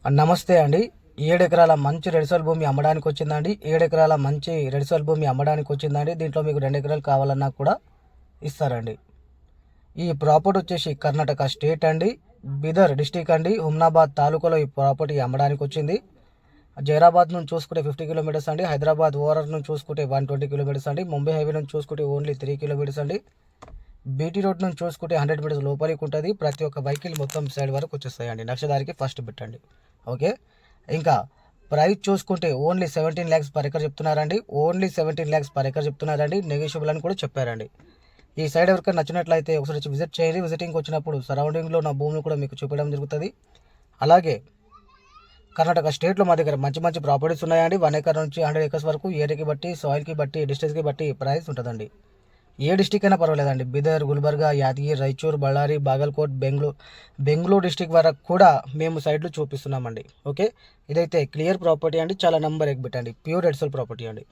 నమస్తే అండి. 7 ఎకరాల మంచి రెడ్ సాయిల్ భూమి అమ్మడానికి వచ్చిందండి. 7 ఎకరాల మంచి రెడ్ సాయిల్ భూమి అమ్మడానికి వచ్చిందండి. దీంట్లో మీకు 2 ఎకరాలు కావాలన్నా కూడా ఇస్తారండి. ఈ ప్రాపర్టీ వచ్చేసి కర్ణాటక స్టేట్ అండి, బీదర్ డిస్టిక్ అండి, హుమ్నాబాద్ తాలూకాలో ఈ ప్రాపర్టీ అమ్మడానికి వచ్చింది. జైరాబాద్ నుంచి చూసుకుంటే 50 కిలోమీటర్స్ అండి, హైదరాబాద్ ఓవరాల్ నుంచి చూసుకుంటే 120 కిలోమీటర్స్ అండి, ముంబై హైవే నుంచి చూసుకుంటే ఓన్లీ 3 కిలోమీటర్స్ అండి, బీటీ రోడ్ నుంచి చూసుకుంటే 100 మీటర్స్ లోపలికి ఉంటుంది. ప్రతి ఒక్క వెహికల్ మొత్తం సైడ్ వరకు వచ్చేస్తాయండి. నక్షదారికి ఫస్ట్ పెట్టండి. ఓకే, ఇంకా ప్రైస్ చూసుకుంటే ఓన్లీ 17 lakhs పర్ ఎకర్ చెప్తున్నారండి. ఓన్లీ 17 lakhs పర్ ఎకర్ చెప్తున్నారండి. నెగోషియబుల్ అని కూడా చెప్పారండి. ఈ సైడ్ ఎవరికైనా నచ్చినట్లయితే ఒకసారి వచ్చి విజిట్ చేయండి. విజిటింగ్కి వచ్చినప్పుడు సరౌండింగ్లో నా భూమిని కూడా మీకు చూపించడం జరుగుతుంది. అలాగే కర్ణాటక స్టేట్లో మా దగ్గర మంచి మంచి ప్రాపర్టీస్ ఉన్నాయండి. 1 acre నుంచి 100 acres వరకు ఏరియాకి బట్టి, సాయిల్కి బట్టి, డిస్టెన్స్కి బట్టి ప్రైస్ ఉంటుందండి. ఏ డిస్టిక్ అయినా పర్వాలేదండి. బీదర్, గుల్బర్గా, యాదగిరి, రాయచూర్, బళ్ళారి, బాగల్కోట్, బెంగళూరు డిస్టిక్ వరకు కూడా మేము సైడ్లు చూపిస్తున్నామండి. ఓకే, ఇదైతే క్లియర్ ప్రాపర్టీ అండి. చాలా నెంబర్ ఎగ్బిట్ అండి. ప్యూర్ రెడ్ సాయిల్ ప్రాపర్టీ అండి.